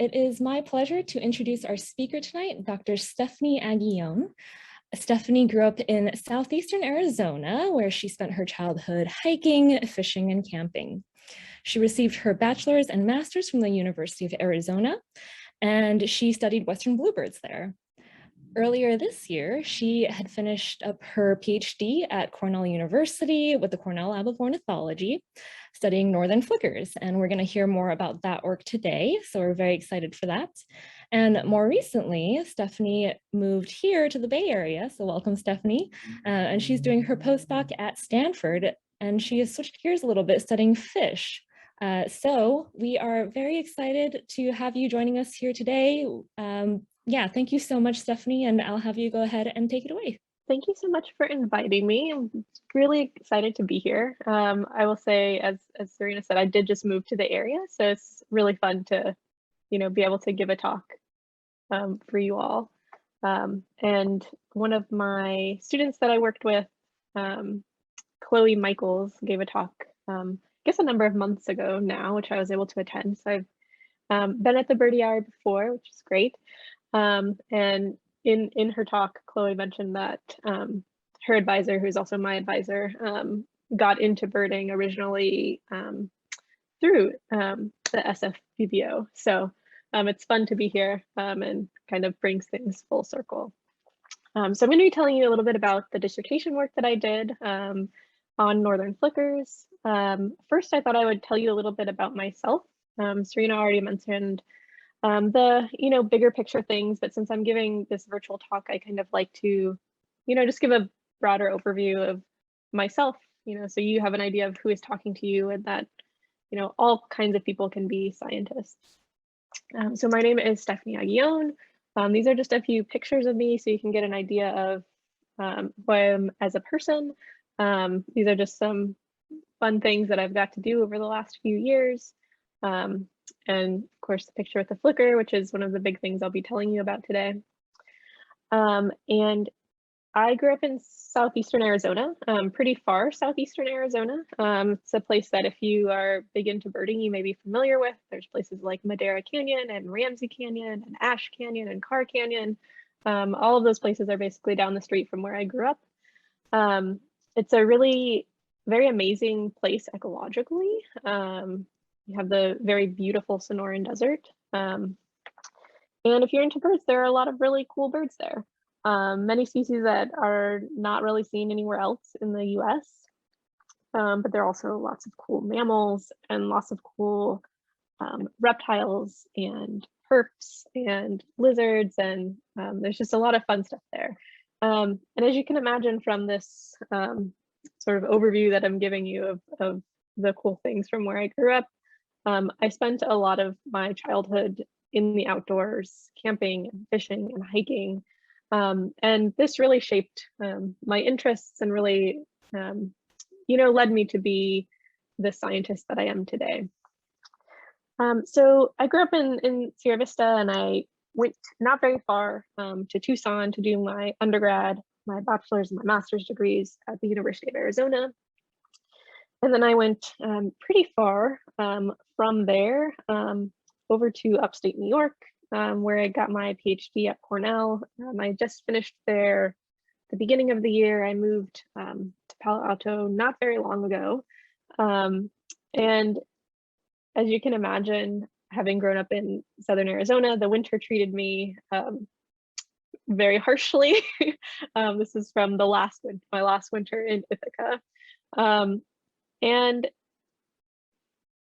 It is my pleasure to introduce our speaker tonight, Dr. Stepfanie Aguillon. Stepfanie grew up in southeastern Arizona, where she spent her childhood hiking, fishing, and camping. She received her bachelor's and master's from the University of Arizona, and she studied Western bluebirds there. Earlier this year, she had finished up her Ph.D. at Cornell University with the Cornell Lab of Ornithology, studying northern flickers. And we're going to hear more about that work today. So we're very excited for that. And more recently, Stepfanie moved here to the Bay Area. So welcome, Stepfanie. And she's doing her postdoc at Stanford. And she has switched gears a little bit, studying fish. So we are very excited to have you joining us here today. Yeah, thank you so much, Stepfanie, and I'll have you go ahead and take it away. Thank you so much for inviting me. I'm really excited to be here. I will say, as Serena said, I did just move to the area, so it's really fun to, be able to give a talk for you all. And one of my students that I worked with, Chloe Michaels, gave a talk, I guess a number of months ago now, which I was able to attend. So I've been at the Birdie Hour before, which is great. And in her talk, Chloe mentioned that her advisor, who's also my advisor, got into birding originally through the SFBBO. So it's fun to be here and kind of brings things full circle. So I'm going to be telling you a little bit about the dissertation work that I did on northern flickers. First, I thought I would tell you a little bit about myself. Serena already mentioned the bigger picture things, but since I'm giving this virtual talk, I kind of like to just give a broader overview of myself, so you have an idea of who is talking to you, and that all kinds of people can be scientists. So my name is Stepfanie Aguillon. These are just a few pictures of me so you can get an idea of who I am as a person. These are just some fun things that I've got to do over the last few years. And of course, the picture with the flicker, which is one of the big things I'll be telling you about today. And I grew up in southeastern Arizona, pretty far southeastern Arizona. It's a place that if you are big into birding, you may be familiar with. There's places like Madera Canyon and Ramsey Canyon and Ash Canyon and Carr Canyon. All of those places are basically down the street from where I grew up. It's a really very amazing place ecologically. You have the very beautiful Sonoran Desert. And if you're into birds, there are a lot of really cool birds there. Many species that are not really seen anywhere else in the US. But there are also lots of cool mammals and lots of cool reptiles and herps and lizards. And there's just a lot of fun stuff there. And as you can imagine from this sort of overview that I'm giving you of the cool things from where I grew up, I spent a lot of my childhood in the outdoors, camping and fishing and hiking. And this really shaped my interests and really, led me to be the scientist that I am today. So I grew up in Sierra Vista, and I went not very far to Tucson to do my undergrad, my bachelor's and my master's degrees at the University of Arizona. And then I went pretty far from there over to upstate New York, where I got my PhD at Cornell. I just finished there at the beginning of the year. I moved to Palo Alto not very long ago. And as you can imagine, having grown up in Southern Arizona, the winter treated me very harshly. This is from my last winter in Ithaca. And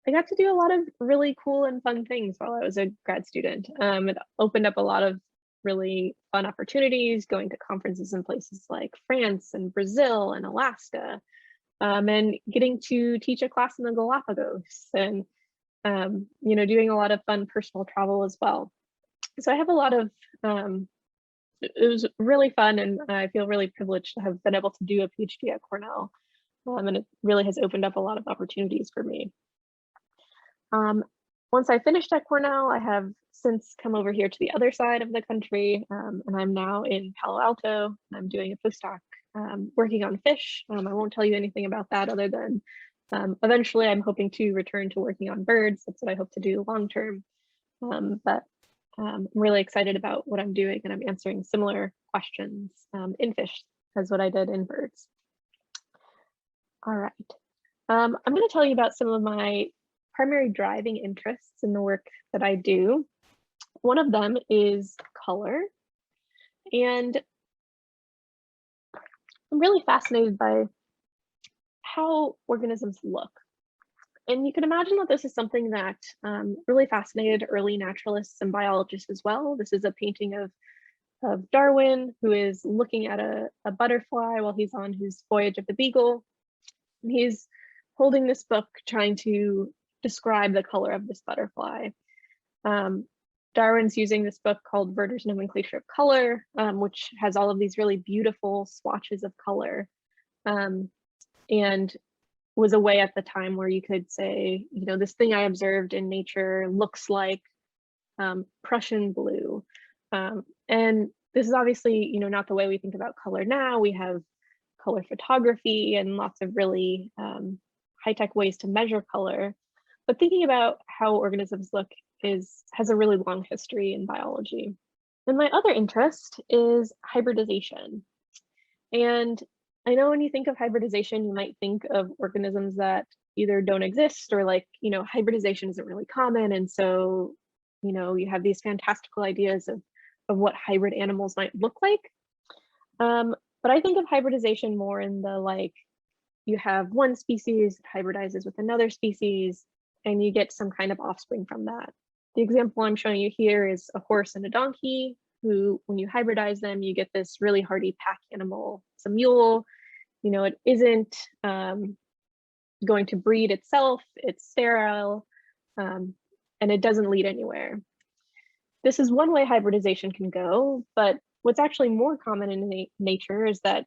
I got to do a lot of really cool and fun things while I was a grad student. It opened up a lot of really fun opportunities, going to conferences in places like France and Brazil and Alaska, and getting to teach a class in the Galapagos, and doing a lot of fun personal travel as well. So I have a lot of, it was really fun, and I feel really privileged to have been able to do a PhD at Cornell. And it really has opened up a lot of opportunities for me. Once I finished at Cornell, I have since come over here to the other side of the country, and I'm now in Palo Alto. I'm doing a postdoc working on fish. I won't tell you anything about that other than eventually I'm hoping to return to working on birds. That's what I hope to do long term. But I'm really excited about what I'm doing, and I'm answering similar questions in fish as what I did in birds. All right. I'm going to tell you about some of my primary driving interests in the work that I do. One of them is color, and I'm really fascinated by how organisms look. And you can imagine that this is something that really fascinated early naturalists and biologists as well. This is a painting of Darwin, who is looking at a butterfly while he's on his voyage of the Beagle. And he's holding this book trying to describe the color of this butterfly. Darwin's using this book called Werder's Nomenclature of Color, which has all of these really beautiful swatches of color. And was a way at the time where you could say, you know, this thing I observed in nature looks like Prussian blue. And this is obviously, you know, not the way we think about color now. We have color photography and lots of really high-tech ways to measure color. But thinking about how organisms look has a really long history in biology. And my other interest is hybridization. And I know when you think of hybridization, you might think of organisms that either don't exist or, like, you know, hybridization isn't really common. And so, you know, you have these fantastical ideas of what hybrid animals might look like. But I think of hybridization more in the, like, you have one species that hybridizes with another species and you get some kind of offspring from that. The example I'm showing you here is a horse and a donkey, who, when you hybridize them, you get this really hardy pack animal. It's a mule. You know, it isn't going to breed itself. It's sterile, and it doesn't lead anywhere. This is one way hybridization can go, but what's actually more common in nature is that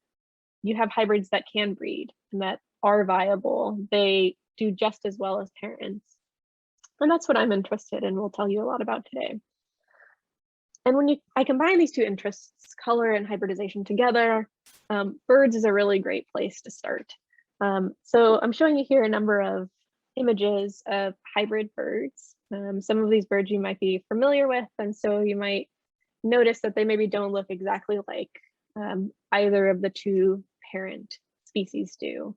you have hybrids that can breed and that are viable. They do just as well as parents. And that's what I'm interested in. We'll tell you a lot about today. And when I combine these two interests, color and hybridization together, birds is a really great place to start. So I'm showing you here a number of images of hybrid birds. Some of these birds you might be familiar with, and so you might notice that they maybe don't look exactly like either of the two parent species do.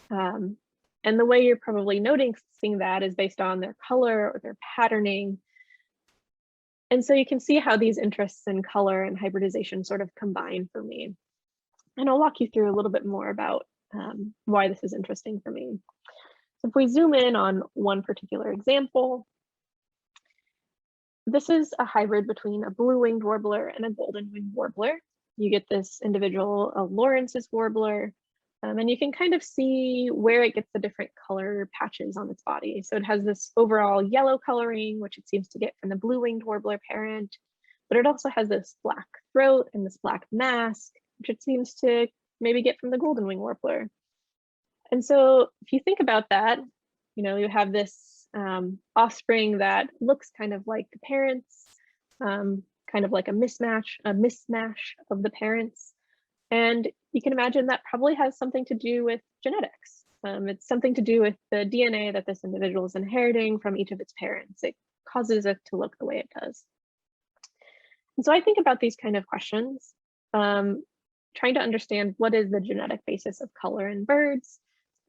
And the way you're probably noticing that is based on their color or their patterning. And so you can see how these interests in color and hybridization sort of combine for me. And I'll walk you through a little bit more about why this is interesting for me. So if we zoom in on one particular example, this is a hybrid between a blue-winged warbler and a golden-winged warbler. You get this individual, a Lawrence's warbler, and you can kind of see where it gets the different color patches on its body. So it has this overall yellow coloring, which it seems to get from the blue-winged warbler parent, but it also has this black throat and this black mask, which it seems to maybe get from the golden-winged warbler. And so if you think about that, you know, you have this offspring that looks kind of like the parents, kind of like a mismatch of the parents. And you can imagine that probably has something to do with genetics. It's something to do with the DNA that this individual is inheriting from each of its parents. It causes it to look the way it does. And so I think about these kind of questions, trying to understand what is the genetic basis of color in birds.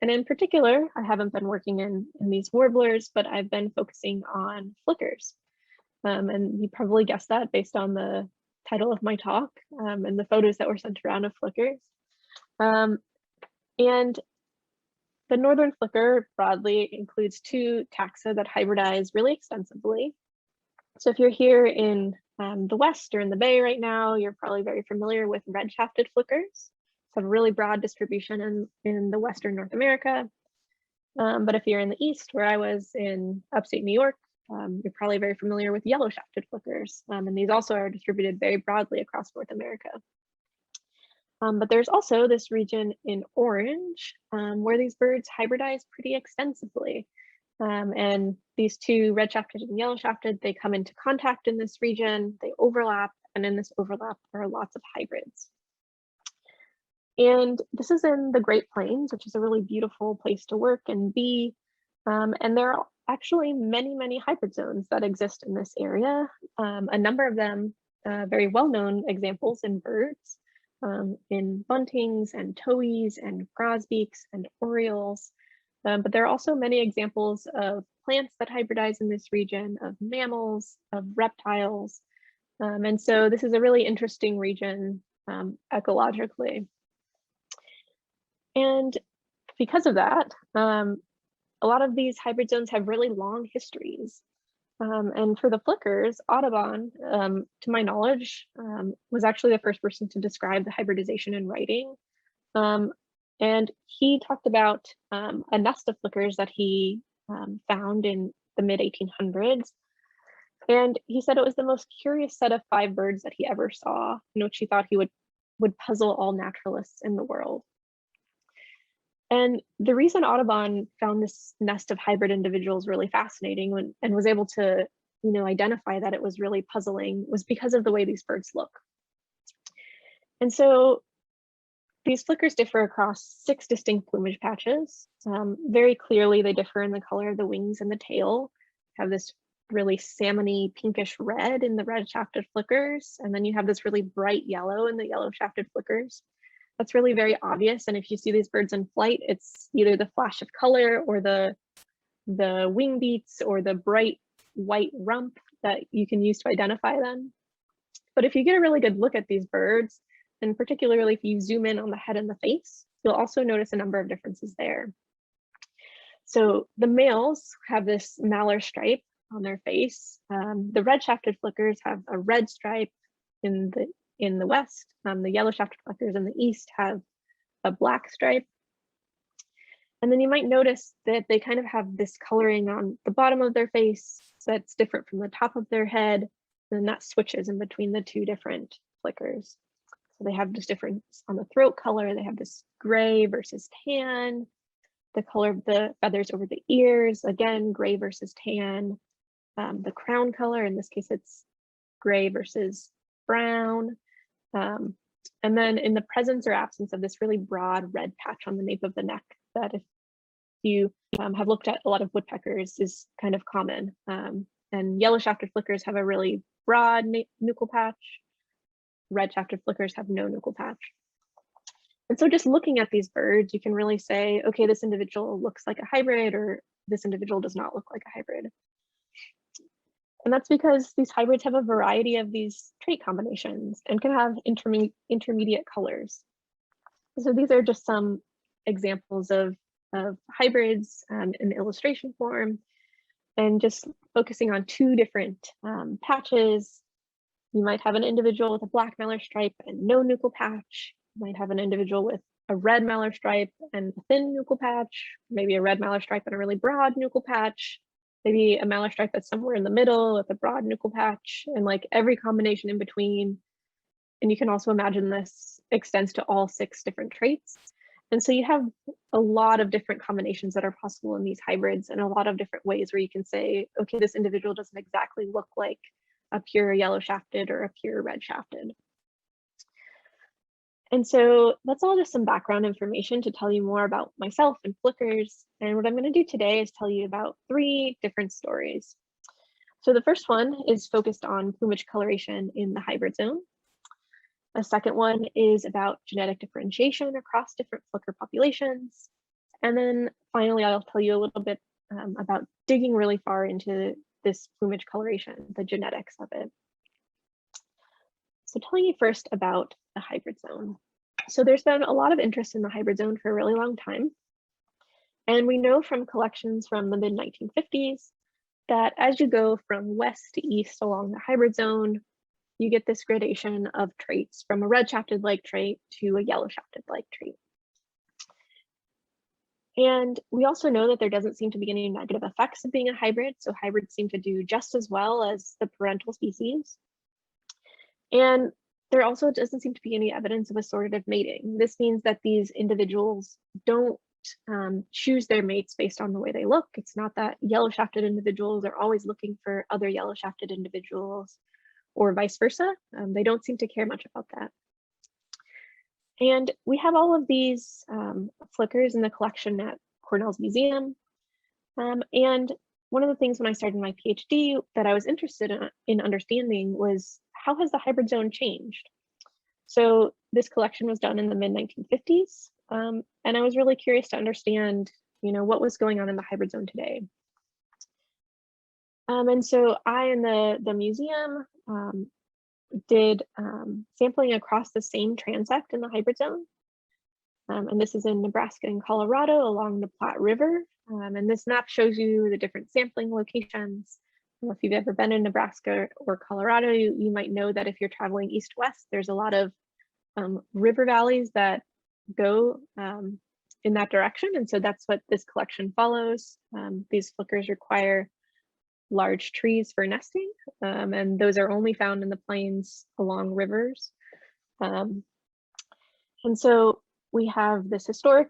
And in particular, I haven't been working in these warblers, but I've been focusing on flickers. And you probably guessed that based on the title of my talk and the photos that were sent around of flickers. And the northern flicker broadly includes two taxa that hybridize really extensively. So if you're here in the West or in the Bay right now, you're probably very familiar with red-shafted flickers. It's a really broad distribution in the Western North America. But if you're in the East, where I was in upstate New York, you're probably very familiar with yellow-shafted flickers. And these also are distributed very broadly across North America. But there's also this region in orange where these birds hybridize pretty extensively. And these two, red-shafted and yellow-shafted, they come into contact in this region, they overlap, and in this overlap, there are lots of hybrids. And this is in the Great Plains, which is a really beautiful place to work and be. And there are actually many, many hybrid zones that exist in this area. A number of them very well-known examples in birds, in buntings and towhees and grosbeaks and orioles. But there are also many examples of plants that hybridize in this region, of mammals, of reptiles. And so this is a really interesting region ecologically. And because of that, a lot of these hybrid zones have really long histories. And for the flickers, Audubon, to my knowledge, was actually the first person to describe the hybridization in writing. And he talked about a nest of flickers that he found in the mid-1800s. And he said it was the most curious set of 5 birds that he ever saw, in which he thought he would puzzle all naturalists in the world. And the reason Audubon found this nest of hybrid individuals really fascinating and was able to, identify that it was really puzzling was because of the way these birds look. And so these flickers differ across 6 distinct plumage patches. Very clearly, they differ in the color of the wings and the tail. Have this really salmony pinkish red in the red-shafted flickers, and then you have this really bright yellow in the yellow-shafted flickers. That's really very obvious, and if you see these birds in flight, it's either the flash of color or the wing beats or the bright white rump that you can use to identify them. But if you get a really good look at these birds, and particularly if you zoom in on the head and the face, you'll also notice a number of differences there. So the males have this malar stripe on their face. The red-shafted flickers have a red stripe in the west. The yellow-shafted flickers in the east have a black stripe. And then you might notice that they kind of have this coloring on the bottom of their face that's different from the top of their head, and that switches in between the 2 different flickers. So they have this difference on the throat color. They have this gray versus tan. The color of the feathers over the ears, again, gray versus tan. The crown color, in this case, it's gray versus brown. And then in the presence or absence of this really broad red patch on the nape of the neck, that if you have looked at a lot of woodpeckers is kind of common. And yellow-shafted flickers have a really broad nuchal patch. Red-shafted flickers have no nuchal patch. And so just looking at these birds, you can really say, okay, this individual looks like a hybrid, or this individual does not look like a hybrid. And that's because these hybrids have a variety of these trait combinations and can have intermediate colors. So these are just some examples of hybrids in illustration form, and just focusing on 2 different patches. You might have an individual with a black malar stripe and no nuchal patch. You might have an individual with a red malar stripe and a thin nuchal patch, maybe a red malar stripe and a really broad nuchal patch, maybe a malar stripe that's somewhere in the middle with a broad nuchal patch, and like every combination in between. And you can also imagine this extends to all 6 different traits. And so you have a lot of different combinations that are possible in these hybrids, and a lot of different ways where you can say, okay, this individual doesn't exactly look like a pure yellow-shafted or a pure red-shafted. And so that's all just some background information to tell you more about myself and flickers. And what I'm going to do today is tell you about 3 different stories. So the first one is focused on plumage coloration in the hybrid zone. The second one is about genetic differentiation across different flicker populations. And then finally, I'll tell you a little bit about digging really far into this plumage coloration, the genetics of it. So telling you first about the hybrid zone. So there's been a lot of interest in the hybrid zone for a really long time. And we know from collections from the mid-1950s that as you go from west to east along the hybrid zone, you get this gradation of traits from a red-shafted-like trait to a yellow-shafted-like trait. And we also know that there doesn't seem to be any negative effects of being a hybrid, so hybrids seem to do just as well as the parental species. And there also doesn't seem to be any evidence of assortative mating. This means that these individuals don't choose their mates based on the way they look. It's not that yellow-shafted individuals are always looking for other yellow-shafted individuals, or vice versa. They don't seem to care much about that. And we have all of these flickers in the collection at Cornell's museum. And one of the things when I started my PhD that I was interested in understanding was how has the hybrid zone changed? So this collection was done in the mid-1950s, and I was really curious to understand, what was going on in the hybrid zone today. And so I and the museum did sampling across the same transect in the hybrid zone. And this is in Nebraska and Colorado along the Platte River. And this map shows you the different sampling locations. If you've ever been in Nebraska or Colorado, you might know that if you're traveling east-west, there's a lot of river valleys that go in that direction. And so that's what this collection follows. These flickers require large trees for nesting, and those are only found in the plains along rivers. And so we have this historic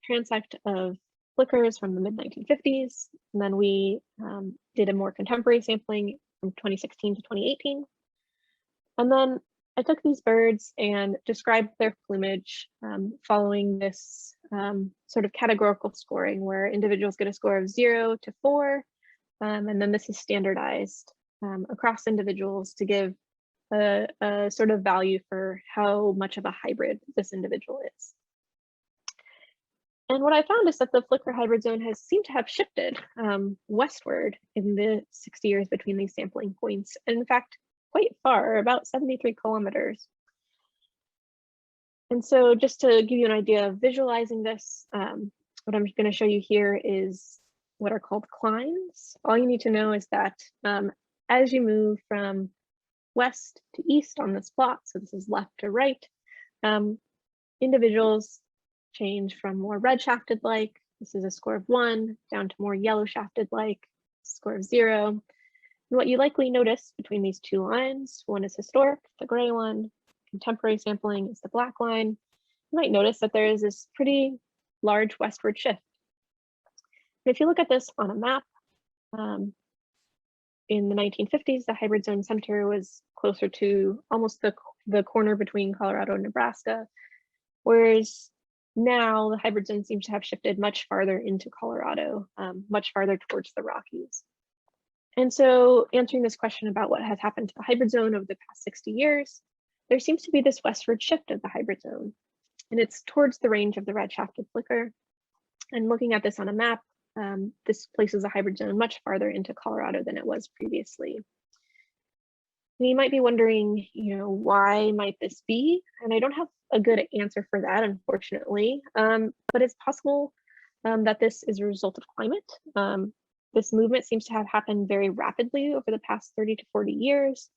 transect of flickers from the mid-1950s, and then we did a more contemporary sampling from 2016 to 2018. And then I took these birds and described their plumage following this sort of categorical scoring where individuals get a score of 0 to 4, and then this is standardized across individuals to give a sort of value for how much of a hybrid this individual is. And what I found is that the flicker hybrid zone has seemed to have shifted westward in the 60 years between these sampling points. And in fact, quite far, about 73 kilometers. And so just to give you an idea of visualizing this, what I'm going to show you here is what are called clines. All you need to know is that as you move from west to east on this plot, so this is left to right, individuals change from more red shafted like, this is a score of 1, down to more yellow shafted like, score of 0. And what you likely notice between these two lines, one is historic, the gray one, contemporary sampling is the black line. You might notice that there is this pretty large westward shift. And if you look at this on a map, in the 1950s, the hybrid zone center was closer to almost the corner between Colorado and Nebraska, whereas now the hybrid zone seems to have shifted much farther into Colorado, much farther towards the Rockies. And so answering this question about what has happened to the hybrid zone over the past 60 years, there seems to be this westward shift of the hybrid zone, and it's towards the range of the red shafted flicker. And looking at this on a map, this places the hybrid zone much farther into Colorado than it was previously. And you might be wondering, why might this be? And I don't have a good answer for that, unfortunately, but it's possible that this is a result of climate. This movement seems to have happened very rapidly over the past 30 to 40 years.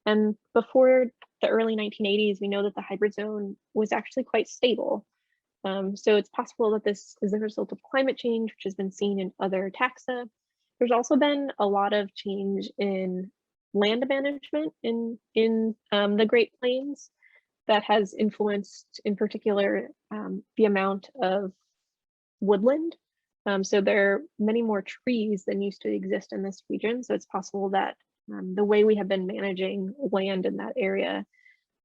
And before the early 1980s, we know that the hybrid zone was actually quite stable. So it's possible that this is the result of climate change, which has been seen in other taxa. There's also been a lot of change in land management in the Great Plains that has influenced, in particular, the amount of woodland. So there are many more trees than used to exist in this region. So it's possible that the way we have been managing land in that area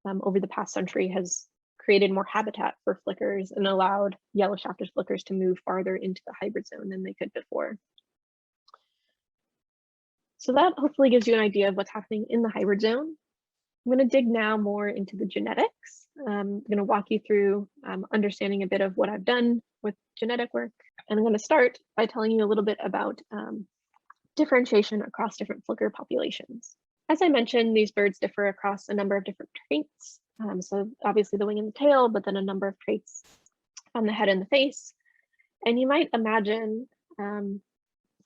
over the past century has created more habitat for flickers and allowed yellow shafted flickers to move farther into the hybrid zone than they could before. So that hopefully gives you an idea of what's happening in the hybrid zone. I'm going to dig now more into the genetics. I'm going to walk you through understanding a bit of what I've done with genetic work. And I'm going to start by telling you a little bit about differentiation across different flicker populations. As I mentioned, these birds differ across a number of different traits. So obviously the wing and the tail, but then a number of traits on the head and the face. And you might imagine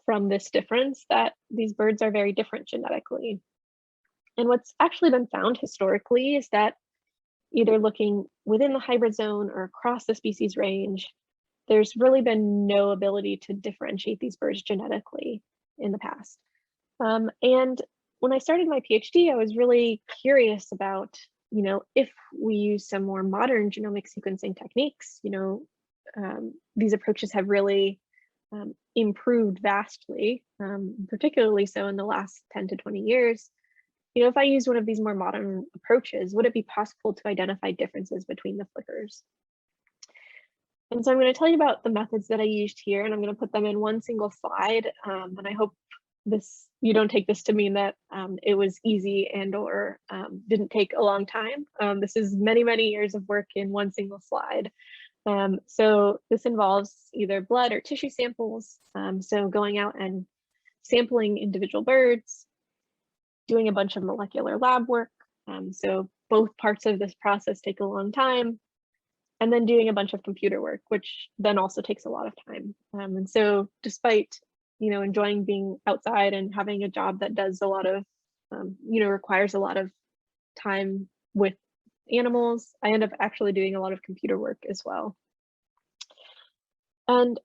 from this difference that these birds are very different genetically. And what's actually been found historically is that either looking within the hybrid zone or across the species range, there's really been no ability to differentiate these birds genetically in the past. And when I started my PhD, I was really curious about, if we use some more modern genomic sequencing techniques, these approaches have really improved vastly, particularly so in the last 10 to 20 years. If I use one of these more modern approaches, would it be possible to identify differences between the flickers? And so I'm going to tell you about the methods that I used here, and I'm going to put them in one single slide. And I hope you don't take this to mean that it was easy and or didn't take a long time. This is many, many years of work in one single slide. So this involves either blood or tissue samples. So going out and sampling individual birds, doing a bunch of molecular lab work. So both parts of this process take a long time. And then doing a bunch of computer work, which then also takes a lot of time. And so despite, enjoying being outside and having a job that does a lot of, requires a lot of time with animals, I end up actually doing a lot of computer work as well. And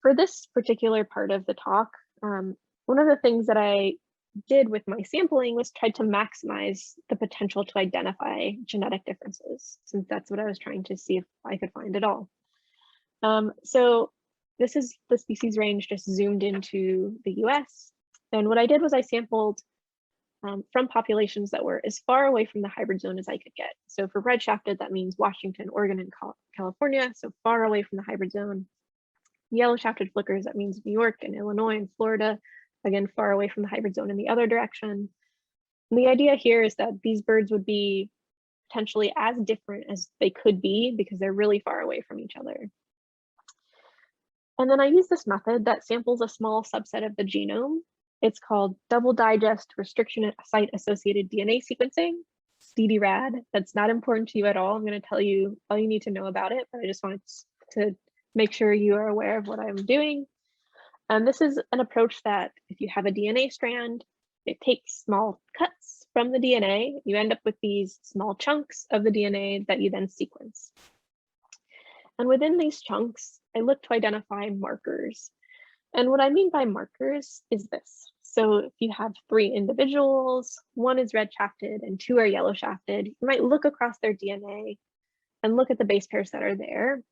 for this particular part of the talk, one of the things that I did with my sampling was try to maximize the potential to identify genetic differences, since that's what I was trying to see if I could find at all. So this is the species range just zoomed into the US. And what I did was I sampled from populations that were as far away from the hybrid zone as I could get. So for red shafted, that means Washington, Oregon, and California, so far away from the hybrid zone. Yellow shafted flickers, that means New York and Illinois and Florida, again, far away from the hybrid zone in the other direction. And the idea here is that these birds would be potentially as different as they could be because they're really far away from each other. And then I use this method that samples a small subset of the genome. It's called double digest restriction site associated DNA sequencing, DDRAD. That's not important to you at all. I'm going to tell you all you need to know about it, but I just wanted to make sure you are aware of what I'm doing. And this is an approach that if you have a DNA strand, it takes small cuts from the DNA. You end up with these small chunks of the DNA that you then sequence. And within these chunks, I look to identify markers. And what I mean by markers is this. So if you have 3 individuals, 1 is red shafted and 2 are yellow shafted, you might look across their DNA and look at the base pairs that are there. If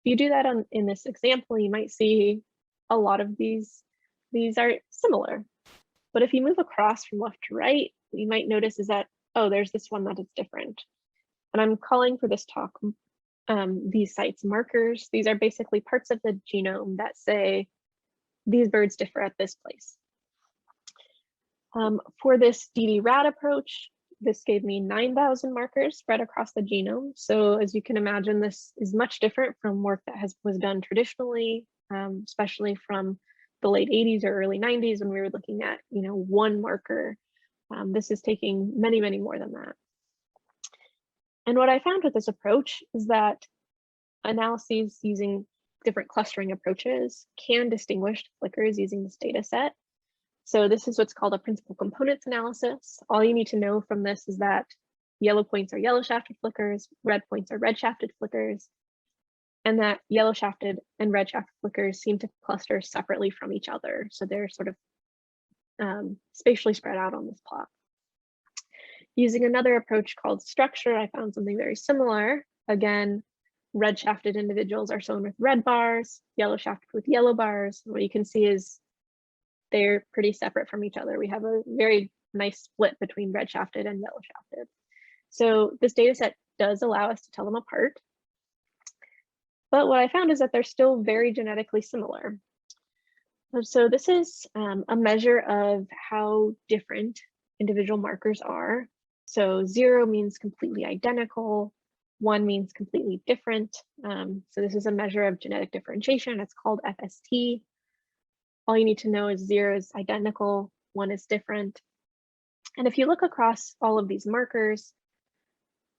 you do that in this example, you might see a lot of these are similar. But if you move across from left to right, you might notice is that, oh, there's this one that is different. And I'm calling for this talk these sites markers. These are basically parts of the genome that say these birds differ at this place. For this DD-RAD approach, this gave me 9,000 markers spread across the genome. So as you can imagine, this is much different from work that was done traditionally, especially from the late 80s or early 90s when we were looking at, one marker. This is taking many, many more than that. And what I found with this approach is that analyses using different clustering approaches can distinguish flickers using this data set. So this is what's called a principal components analysis. All you need to know from this is that yellow points are yellow shafted flickers, red points are red shafted flickers, and that yellow shafted and red shafted flickers seem to cluster separately from each other. So they're sort of spatially spread out on this plot. Using another approach called structure, I found something very similar. Again, red shafted individuals are shown with red bars, yellow shafted with yellow bars. What you can see is they're pretty separate from each other. We have a very nice split between red shafted and yellow shafted. So this data set does allow us to tell them apart. But what I found is that they're still very genetically similar. So this is a measure of how different individual markers are. So 0 means completely identical, 1 means completely different. So this is a measure of genetic differentiation. It's called FST. All you need to know is 0 is identical, 1 is different. And if you look across all of these markers,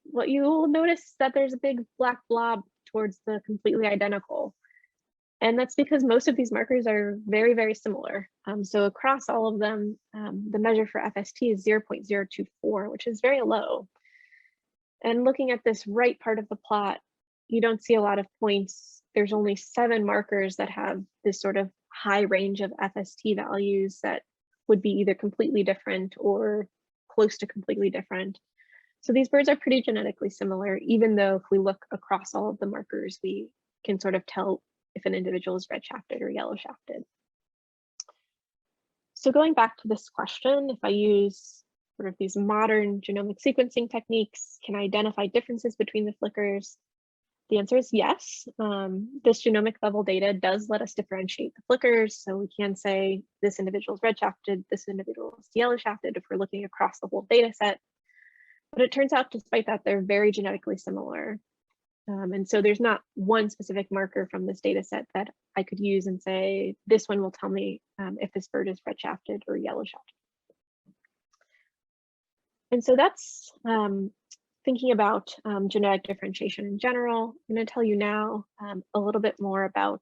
what you will notice is that there's a big black blob towards the completely identical. And that's because most of these markers are very, very similar. So across all of them, the measure for FST is 0.024, which is very low. And looking at this right part of the plot, you don't see a lot of points. There's only 7 markers that have this sort of high range of FST values that would be either completely different or close to completely different. So these birds are pretty genetically similar, even though if we look across all of the markers, we can sort of tell if an individual is red shafted or yellow shafted. So going back to this question, if I use sort of these modern genomic sequencing techniques, can I identify differences between the flickers? the answer is yes. This genomic level data does let us differentiate the flickers. So we can say this individual is red shafted, this individual is yellow shafted if we're looking across the whole data set. But it turns out, despite that, they're very genetically similar. And so there's not one specific marker from this data set that I could use and say, this one will tell me if this bird is red shafted or yellow shafted. And so that's thinking about genetic differentiation in general. I'm going to tell you now a little bit more about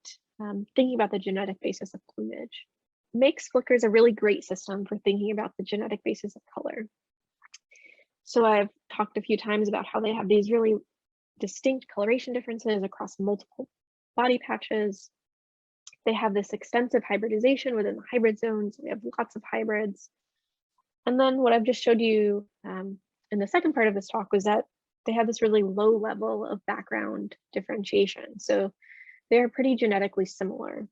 thinking about the genetic basis of plumage. Makes flickers a really great system for thinking about the genetic basis of color. So I've talked a few times about how they have these really distinct coloration differences across multiple body patches. They have this extensive hybridization within the hybrid zones. We have lots of hybrids. And then what I've just showed you in the second part of this talk was that they have this really low level of background differentiation. So they're pretty genetically similar.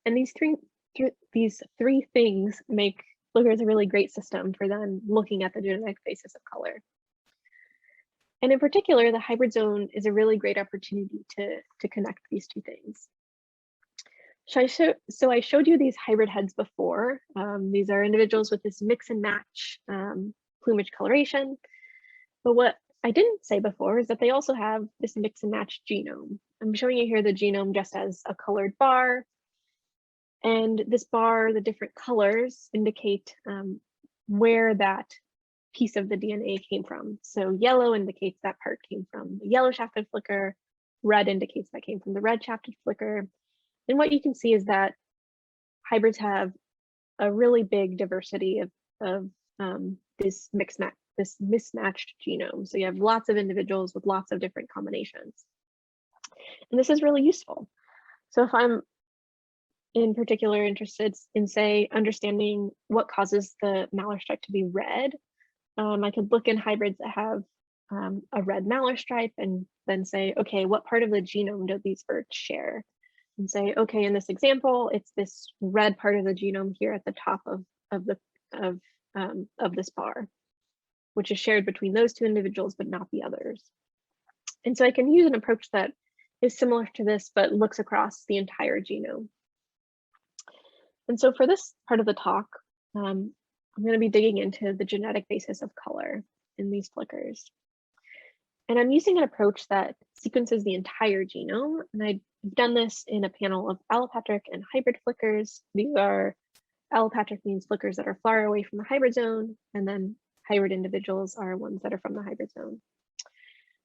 And these three things make flickers a really great system for then looking at the genetic basis of color. And in particular, the hybrid zone is a really great opportunity to connect these two things. So I showed you these hybrid heads before. These are individuals with this mix and match plumage coloration. But what I didn't say before is that they also have this mix and match genome. I'm showing you here the genome just as a colored bar. And this bar, the different colors indicate where that piece of the DNA came from. So yellow indicates that part came from the yellow shafted flicker. Red indicates that came from the red shafted flicker. And what you can see is that hybrids have a really big diversity of this mismatched genome. So you have lots of individuals with lots of different combinations. And this is really useful. So if I'm in particular interested in, say, understanding what causes the Mallory stripe to be red, I could look in hybrids that have a red Mallory stripe and then say, okay, what part of the genome do these birds share? And say, okay, in this example, it's this red part of the genome here at the top of this bar, which is shared between those two individuals, but not the others. And so I can use an approach that is similar to this, but looks across the entire genome. And so for this part of the talk, I'm going to be digging into the genetic basis of color in these flickers. And I'm using an approach that sequences the entire genome. And I've done this in a panel of allopatric and hybrid flickers. These are, allopatric means flickers that are far away from the hybrid zone, and then hybrid individuals are ones that are from the hybrid zone.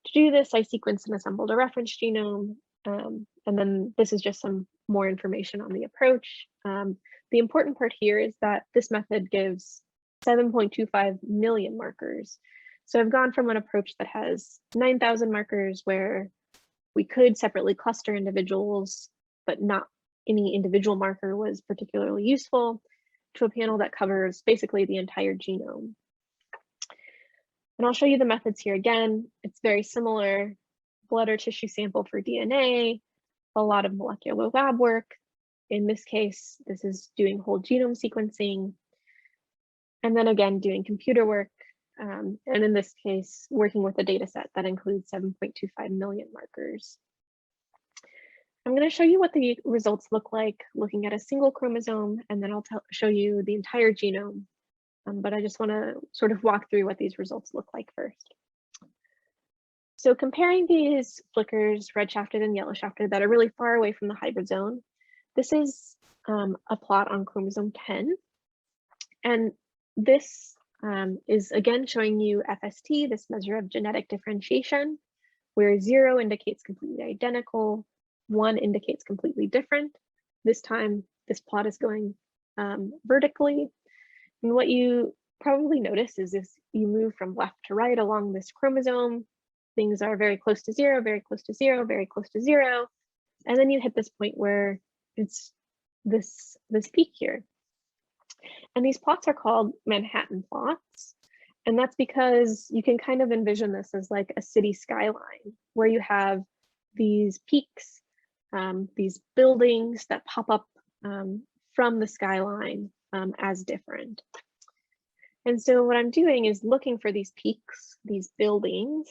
To do this, I sequenced and assembled a reference genome. And then this is just some more information on the approach. The important part here is that this method gives 7.25 million markers. So I've gone from an approach that has 9,000 markers where we could separately cluster individuals, but not any individual marker was particularly useful, to a panel that covers basically the entire genome. And I'll show you the methods here again. It's very similar: blood or tissue sample for DNA, a lot of molecular lab work. In this case, this is doing whole genome sequencing. And then again, doing computer work. And in this case, working with a data set that includes 7.25 million markers. I'm going to show you what the results look like looking at a single chromosome, and then I'll show you the entire genome. But I just want to sort of walk through what these results look like first. So comparing these flickers, red shafted and yellow shafted, that are really far away from the hybrid zone, this is a plot on chromosome 10. And this is again showing you FST, this measure of genetic differentiation, where 0 indicates completely identical, 1 indicates completely different. This time, this plot is going vertically. And what you probably notice is this: you move from left to right along this chromosome. Things are very close to 0, very close to 0, very close to 0. And then you hit this point where it's this peak here. And these plots are called Manhattan plots. And that's because you can kind of envision this as like a city skyline where you have these peaks, these buildings that pop up from the skyline as different. And so what I'm doing is looking for these peaks, these buildings,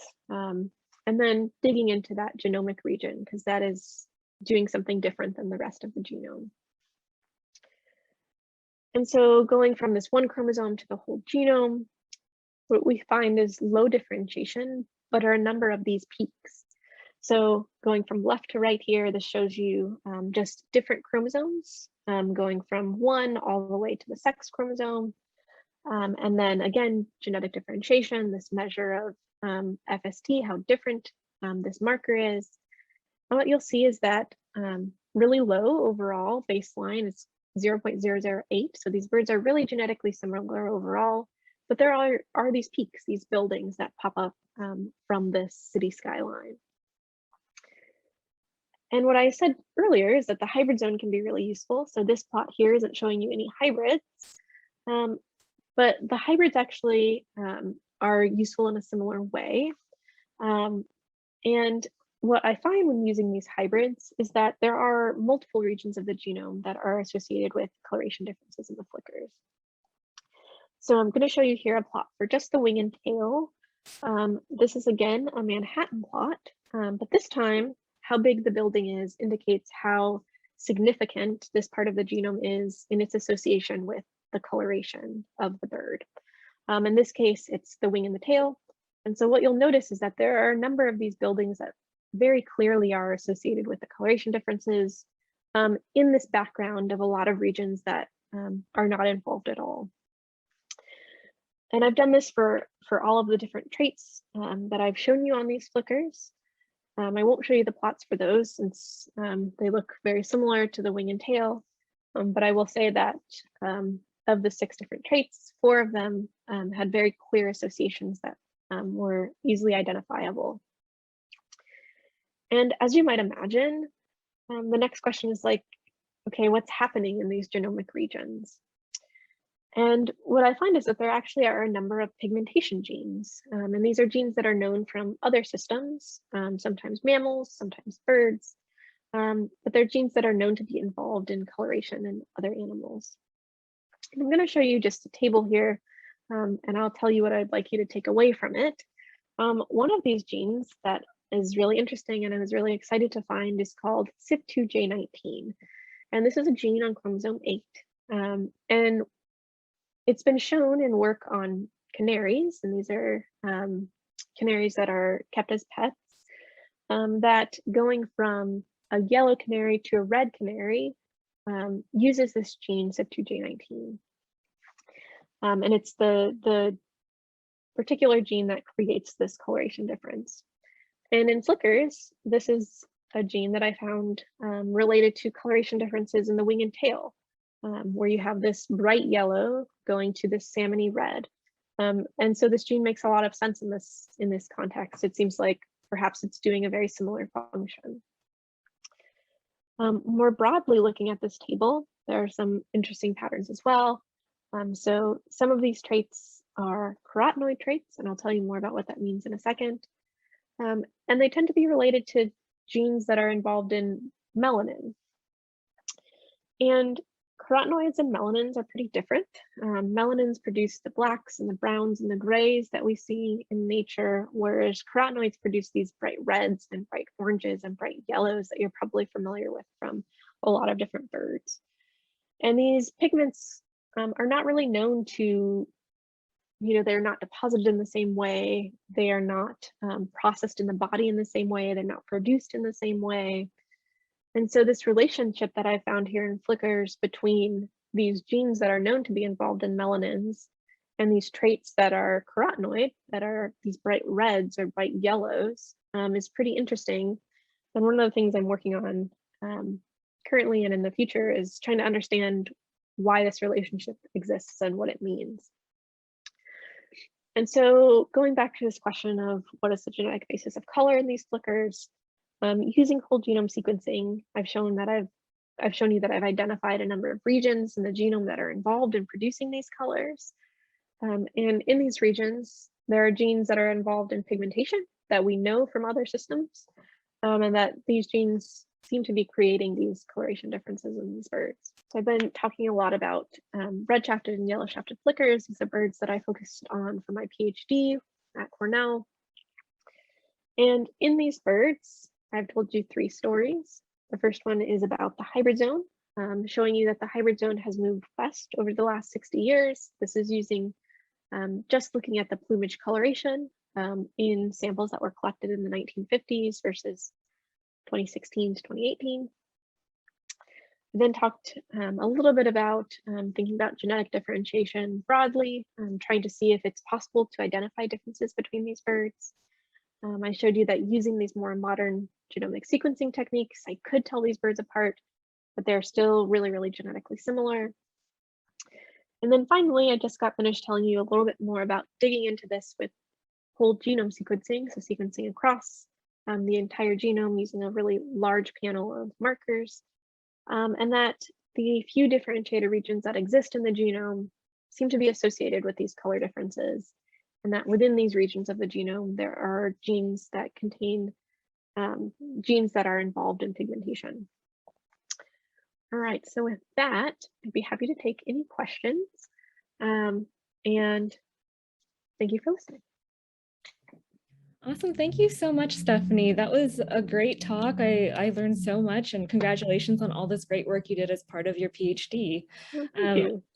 and then digging into that genomic region, because that is doing something different than the rest of the genome. And so going from this one chromosome to the whole genome, what we find is low differentiation, but are a number of these peaks. So going from left to right here, this shows you just different chromosomes, going from 1 all the way to the sex chromosome. And then again, genetic differentiation, this measure of FST, how different this marker is. And what you'll see is that really low overall baseline is 0.008. So these birds are really genetically similar overall, but there are these peaks, these buildings that pop up from this city skyline. And what I said earlier is that the hybrid zone can be really useful. So this plot here isn't showing you any hybrids, but the hybrids actually are useful in a similar way. And what I find when using these hybrids is that there are multiple regions of the genome that are associated with coloration differences in the flickers. So I'm going to show you here a plot for just the wing and tail. This is again a Manhattan plot, but this time how big the building is indicates how significant this part of the genome is in its association with the coloration of the bird. In this case, it's the wing and the tail. And so what you'll notice is that there are a number of these buildings that very clearly are associated with the coloration differences in this background of a lot of regions that are not involved at all. And I've done this for all of the different traits that I've shown you on these flickers. I won't show you the plots for those since they look very similar to the wing and tail, but I will say that of the 6 different traits, 4 of them had very clear associations that were easily identifiable. And as you might imagine, the next question is like, okay, what's happening in these genomic regions? And what I find is that there actually are a number of pigmentation genes, and these are genes that are known from other systems, sometimes mammals, sometimes birds, but they're genes that are known to be involved in coloration in other animals. And I'm going to show you just a table here, and I'll tell you what I'd like you to take away from it. One of these genes that is really interesting and I was really excited to find is called CYP2J19. And this is a gene on chromosome 8. And it's been shown in work on canaries, and these are canaries that are kept as pets, that going from a yellow canary to a red canary uses this gene CYP2J19. And it's the particular gene that creates this coloration difference. And in flickers, this is a gene that I found related to coloration differences in the wing and tail, where you have this bright yellow going to this salmony red. And so this gene makes a lot of sense in this context. It seems like perhaps it's doing a very similar function. More broadly looking at this table, there are some interesting patterns as well. So some of these traits are carotenoid traits, and I'll tell you more about what that means in a second. And they tend to be related to genes that are involved in melanin. And carotenoids and melanins are pretty different. Melanins produce the blacks and the browns and the grays that we see in nature, whereas carotenoids produce these bright reds and bright oranges and bright yellows that you're probably familiar with from a lot of different birds. And these pigments are not really known to, they're not deposited in the same way. They are not processed in the body in the same way. They're not produced in the same way. And so this relationship that I found here in flickers between these genes that are known to be involved in melanins and these traits that are carotenoid, that are these bright reds or bright yellows, is pretty interesting. And one of the things I'm working on currently and in the future is trying to understand why this relationship exists and what it means. And so going back to this question of what is the genetic basis of color in these flickers, using whole genome sequencing, I've shown you that I've identified a number of regions in the genome that are involved in producing these colors. And in these regions, there are genes that are involved in pigmentation that we know from other systems, and that these genes seem to be creating these coloration differences in these birds. So I've been talking a lot about red-shafted and yellow-shafted flickers. These are birds that I focused on for my PhD at Cornell. And in these birds, I've told you 3 stories. The first one is about the hybrid zone, showing you that the hybrid zone has moved west over the last 60 years. This is using just looking at the plumage coloration in samples that were collected in the 1950s versus 2016 to 2018. Then talked a little bit about thinking about genetic differentiation broadly, trying to see if it's possible to identify differences between these birds. I showed you that using these more modern genomic sequencing techniques, I could tell these birds apart, but they're still really, really genetically similar. And then finally, I just got finished telling you a little bit more about digging into this with whole genome sequencing, so sequencing across the entire genome using a really large panel of markers, and that the few differentiated regions that exist in the genome seem to be associated with these color differences, and that within these regions of the genome, there are genes that contain genes that are involved in pigmentation. All right, so with that, I'd be happy to take any questions, and thank you for listening. Awesome. Thank you so much, Stepfanie. That was a great talk. I learned so much, and congratulations on all this great work you did as part of your PhD. Well,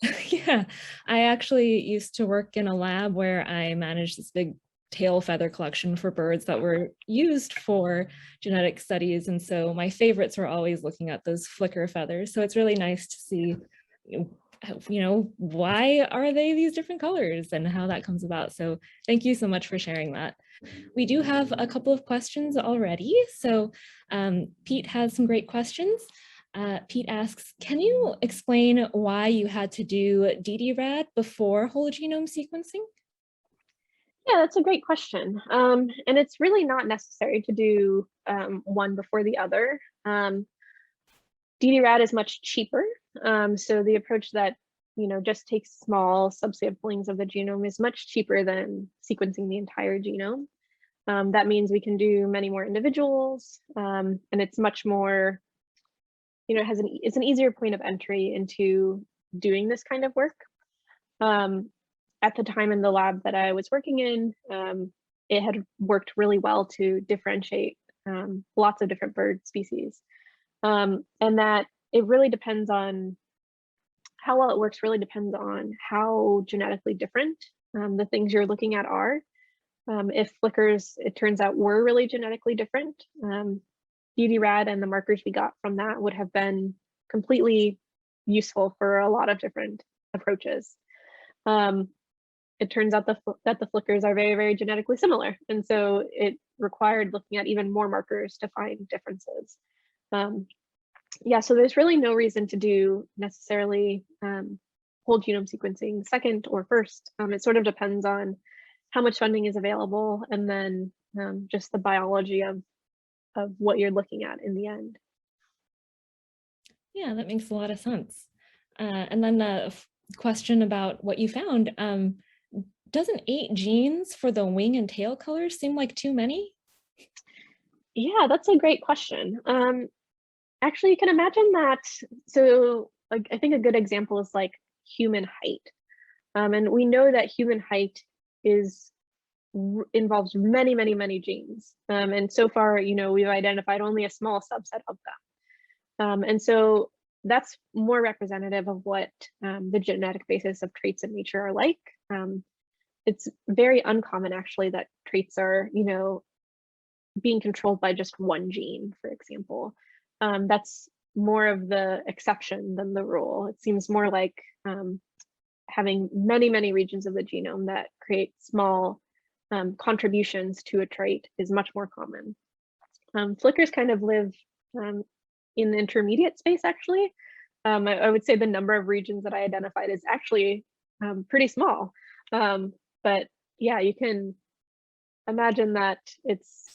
thank you. Yeah, I actually used to work in a lab where I managed this big tail feather collection for birds that were used for genetic studies. And so my favorites were always looking at those flicker feathers. So it's really nice to see, why are they these different colors and how that comes about. So thank you so much for sharing that. We do have a couple of questions already. So Pete has some great questions. Pete asks, can you explain why you had to do ddRAD before whole genome sequencing? Yeah, that's a great question. And it's really not necessary to do one before the other. ddRAD is much cheaper. So the approach that just takes small subsamplings of the genome is much cheaper than sequencing the entire genome. That means we can do many more individuals, and it's much more, it's an easier point of entry into doing this kind of work. At the time in the lab that I was working in, it had worked really well to differentiate lots of different bird species. And that it really depends on how well it works, really depends on how genetically different the things you're looking at are. If flickers, it turns out, were really genetically different, ddRAD and the markers we got from that would have been completely useful for a lot of different approaches. It turns out that the flickers are very, very genetically similar. And so it required looking at even more markers to find differences. Yeah, so there's really no reason to do necessarily whole genome sequencing second or first. It sort of depends on how much funding is available and then just the biology of what you're looking at in the end. Yeah, that makes a lot of sense. And then the question about what you found, doesn't 8 genes for the wing and tail colors seem like too many? Yeah, that's a great question. Actually, you can imagine that. So like, I think a good example is like human height. And we know that human height involves many, many, many genes. And so far, we've identified only a small subset of them. And so that's more representative of what the genetic basis of traits in nature are like. It's very uncommon, actually, that traits are, being controlled by just one gene, for example. That's more of the exception than the rule. It seems more like having many, many regions of the genome that create small contributions to a trait is much more common. Flickers kind of live in the intermediate space, actually. I would say the number of regions that I identified is actually pretty small. But yeah, you can imagine that it's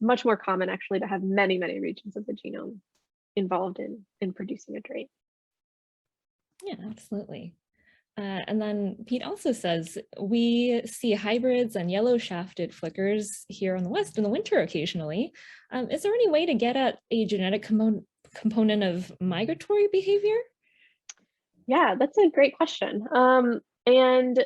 much more common, actually, to have many, many regions of the genome involved in producing a trait. Yeah, absolutely. And then Pete also says, we see hybrids and yellow shafted flickers here on the West in the winter occasionally. Is there any way to get at a genetic component of migratory behavior? Yeah, that's a great question. And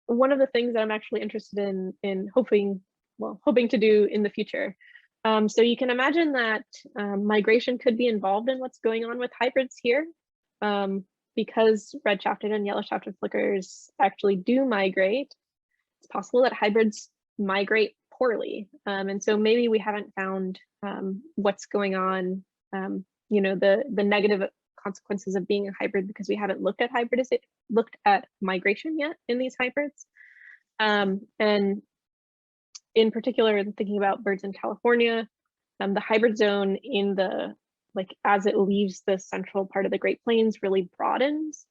one of the things that I'm actually interested in hoping well, hoping to do in the future. So you can imagine that migration could be involved in what's going on with hybrids here. Because red-shafted and yellow-shafted flickers actually do migrate, it's possible that hybrids migrate poorly. And so maybe we haven't found what's going on, the negative consequences of being a hybrid because we haven't looked at migration yet in these hybrids. And in particular, thinking about birds in California, the hybrid zone in the, as it leaves the central part of the Great Plains really broadens.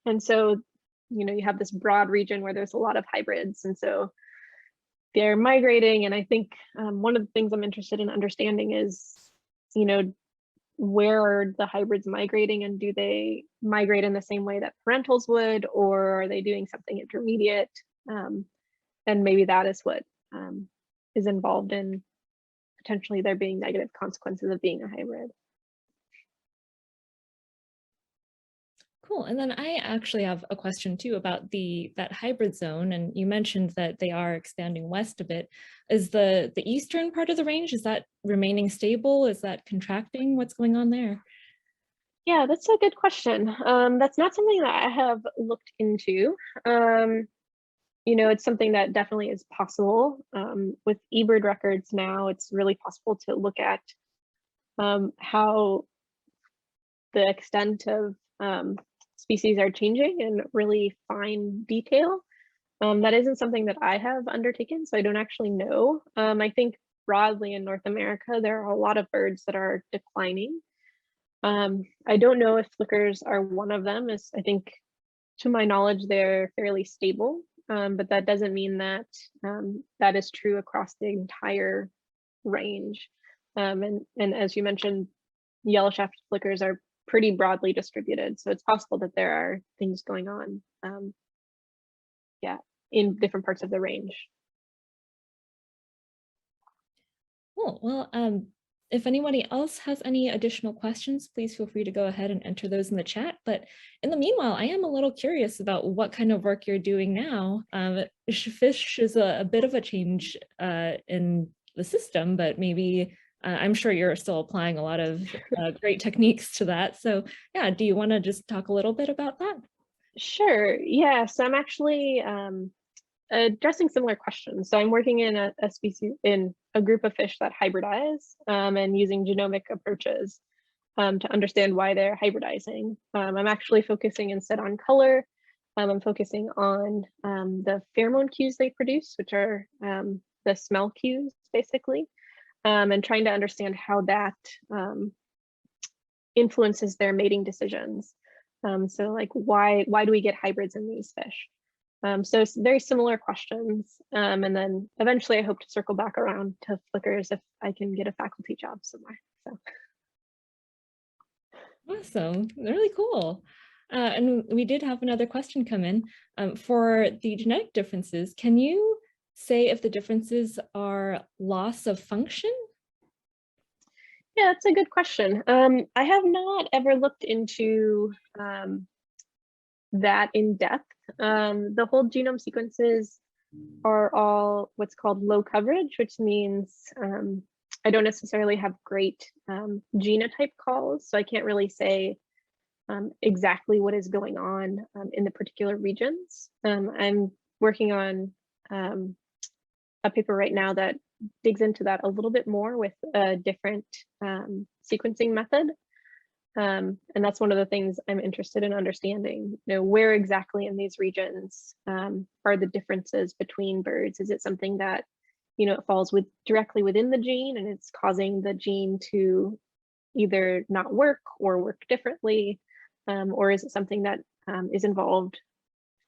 And so, you have this broad region where there's a lot of hybrids. And so they're migrating. And I think one of the things I'm interested in understanding is, where are the hybrids migrating, and do they migrate in the same way that parentals would, or are they doing something intermediate? And maybe that is what is involved in potentially there being negative consequences of being a hybrid. Cool. And then I actually have a question too about that hybrid zone. And you mentioned that they are expanding west a bit. Is the eastern part of the range, is that remaining stable? Is that contracting? What's going on there? Yeah, that's a good question. That's not something that I have looked into. It's something that definitely is possible. With eBird records now, it's really possible to look at how the extent of species are changing in really fine detail. That isn't something that I have undertaken, so I don't actually know. I think broadly in North America, there are a lot of birds that are declining. I don't know if flickers are one of them. I think, to my knowledge, they're fairly stable, but that doesn't mean that that is true across the entire range. And as you mentioned, yellow-shafted flickers are pretty broadly distributed, so it's possible that there are things going on, in different parts of the range. Cool. Well, if anybody else has any additional questions, please feel free to go ahead and enter those in the chat. But in the meanwhile, I am a little curious about what kind of work you're doing now. Fish is a bit of a change in the system, but maybe I'm sure you're still applying a lot of great techniques to that. So yeah, do you want to just talk a little bit about that? Sure. Yeah. So I'm actually addressing similar questions. So I'm working in a species, in a group of fish that hybridize, and using genomic approaches to understand why they're hybridizing. I'm actually focusing instead on color. I'm focusing on the pheromone cues they produce, which are the smell cues, basically, and trying to understand how that influences their mating decisions. So like, why do we get hybrids in these fish? So it's very similar questions. And then eventually I hope to circle back around to flickers if I can get a faculty job somewhere. So. Awesome, really cool. And we did have another question come in. For the genetic differences, can you say if the differences are loss of function? Yeah, that's a good question. I have not ever looked into that in depth. The whole genome sequences are all what's called low coverage, which means I don't necessarily have great genotype calls, so I can't really say exactly what is going on in the particular regions. I'm working on a paper right now that digs into that a little bit more with a different sequencing method. And that's one of the things I'm interested in understanding, where exactly in these regions are the differences between birds? Is it something that, it falls directly within the gene and it's causing the gene to either not work or work differently? Or is it something that is involved,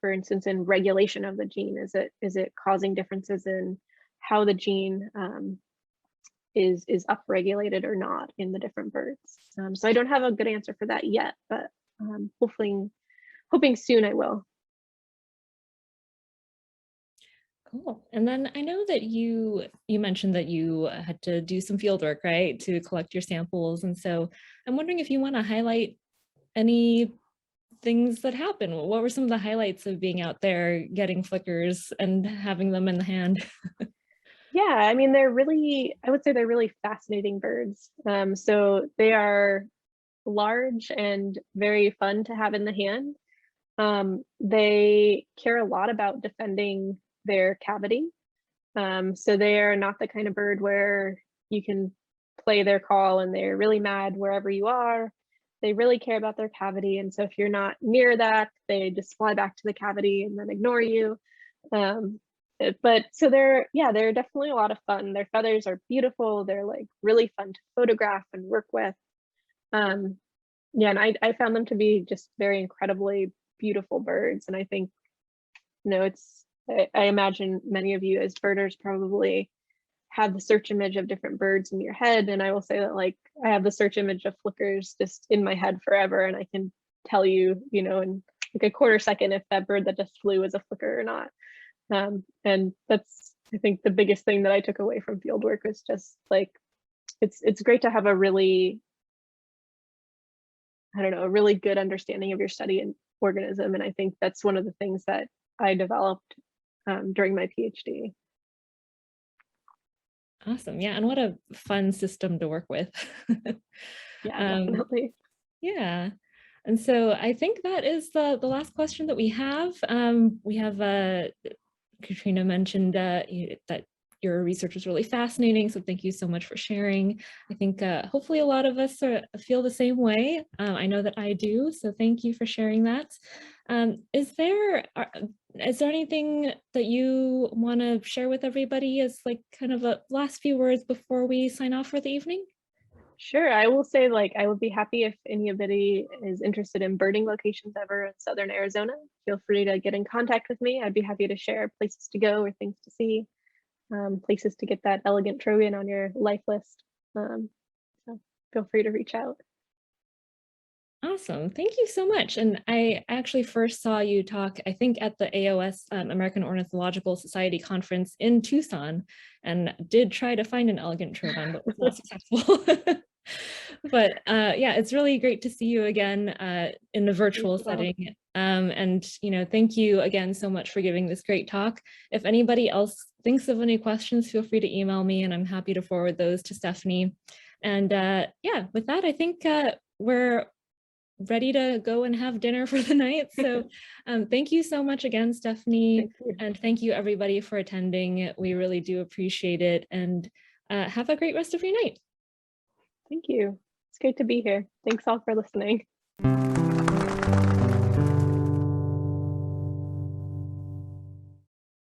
for instance, in regulation of the gene? Is it causing differences in how the gene is upregulated or not in the different birds? So I don't have a good answer for that yet, but hoping soon I will. Cool. And then I know that you mentioned that you had to do some field work, right, to collect your samples. And so I'm wondering if you want to highlight any things that happen. What were some of the highlights of being out there getting flickers and having them in the hand? Yeah, I mean, I would say they're really fascinating birds. So they are large and very fun to have in the hand. They care a lot about defending their cavity. So they are not the kind of bird where you can play their call and they're really mad wherever you are. They really care about their cavity. And so if you're not near that, they just fly back to the cavity and then ignore you. But so they're definitely a lot of fun. Their feathers are beautiful. They're like really fun to photograph and work with. Yeah, and I found them to be just very incredibly beautiful birds. And I think, I imagine many of you as birders probably have the search image of different birds in your head. And I will say that like I have the search image of flickers just in my head forever. And I can tell you, in like a quarter second if that bird that just flew is a flicker or not. And that's, I think, the biggest thing that I took away from fieldwork was just like, it's great to have a really, a really good understanding of your study and organism. And I think that's one of the things that I developed during my PhD. Awesome. Yeah. And what a fun system to work with. Yeah, definitely. Yeah. And so I think that is the last question that we have. Katrina mentioned that your research was really fascinating. So thank you so much for sharing. I think hopefully a lot of us feel the same way. I know that I do. So thank you for sharing that. Is there anything that you want to share with everybody as like kind of a last few words before we sign off for the evening? Sure. I will say, like, I would be happy if anybody is interested in birding locations ever in Southern Arizona. Feel free to get in contact with me. I'd be happy to share places to go or things to see, places to get that elegant trogon on your life list. So feel free to reach out. Awesome. Thank you so much. And I actually first saw you talk, I think, at the AOS, American Ornithological Society conference in Tucson, and did try to find an elegant trogon, but was not successful. But yeah, it's really great to see you again in a virtual setting. And thank you again so much for giving this great talk. If anybody else thinks of any questions, feel free to email me, and I'm happy to forward those to Stepfanie. And yeah, with that, I think we're ready to go and have dinner for the night. So thank you so much again, Stepfanie. And thank you everybody for attending. We really do appreciate it. And have a great rest of your night. Thank you. It's great to be here. Thanks all for listening.